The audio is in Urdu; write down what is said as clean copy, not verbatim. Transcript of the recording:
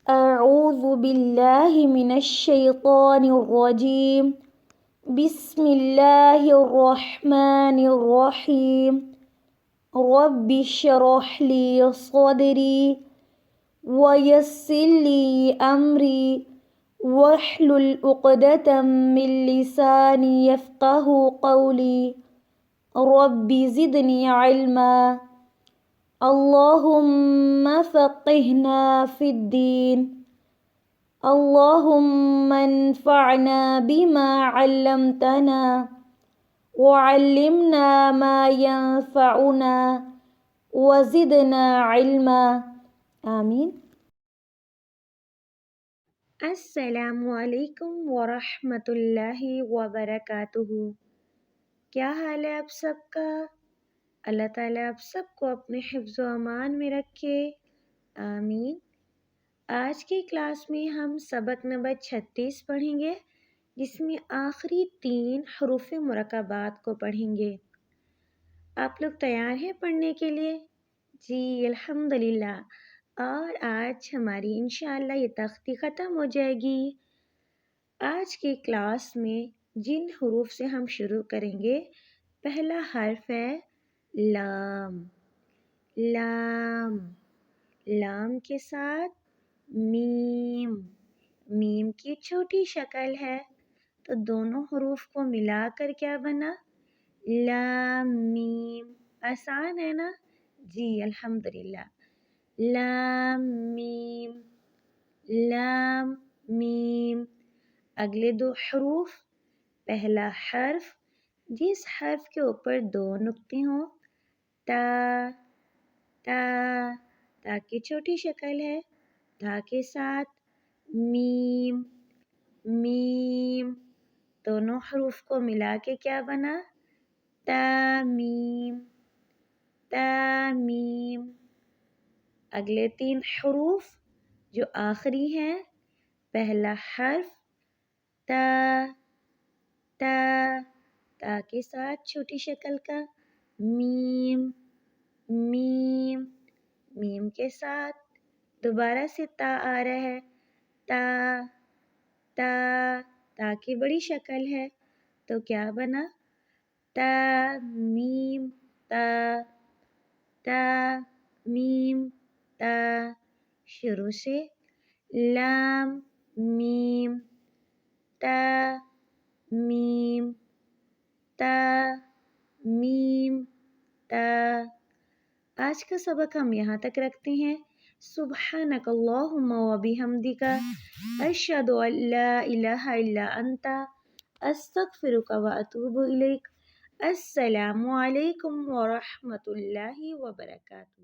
أعوذ بالله من الشيطان الرجيم. بسم الله الرحمن الرحيم. رب اشرح لي صدري ويسر لي أمري واحلل عقدة من لساني يفقه قولي. رب زدني علما. اللهم فقهنا في الدين. اللهم انفعنا بما علمتنا وعلمنا ما ينفعنا وزدنا علما. آمین. السلام علیکم ورحمۃ اللہ وبرکاتہ. کیا حال ہے آپ سب کا؟ اللہ تعالیٰ آپ سب کو اپنے حفظ و امان میں رکھے. آمین. آج کی کلاس میں ہم سبق نمبر 36 پڑھیں گے، جس میں آخری 3 حروف مرکبات کو پڑھیں گے. آپ لوگ تیار ہیں پڑھنے کے لیے؟ جی الحمدللہ. اور آج ہماری انشاءاللہ یہ تختی ختم ہو جائے گی. آج کی کلاس میں جن حروف سے ہم شروع کریں گے، پہلا حرف ہے لام. لام. لام کے ساتھ میم. میم کی چھوٹی شکل ہے، تو دونوں حروف کو ملا کر کیا بنا؟ لام میم. آسان ہے نا؟ جی الحمدللہ. لام میم. لام میم. اگلے 2 حروف. پہلا حرف جس حرف کے اوپر 2 نقطے ہوں، تا. تا. تا کی چھوٹی شکل ہے. تا کے ساتھ میم. میم. دونوں حروف کو ملا کے کیا بنا؟ تامیم. تامیم. اگلے 3 حروف جو آخری ہیں. پہلا حرف تا. تا. تا کے ساتھ چھوٹی شکل کا میم. میم. میم کے ساتھ دوبارہ سے تا آ رہا ہے. تا. تا. تا کی بڑی شکل ہے، تو کیا بنا؟ تا میم تا. تا میم تا. شروع سے لام میم تا میم تا میم تا. آج کا سبق ہم یہاں تک رکھتے ہیں. سبحانک اللہم و بحمدک اشہد ان لا الہ الا انت استغفرک و اتوب الیک. السلام علیکم ورحمۃ اللہ وبرکاتہ.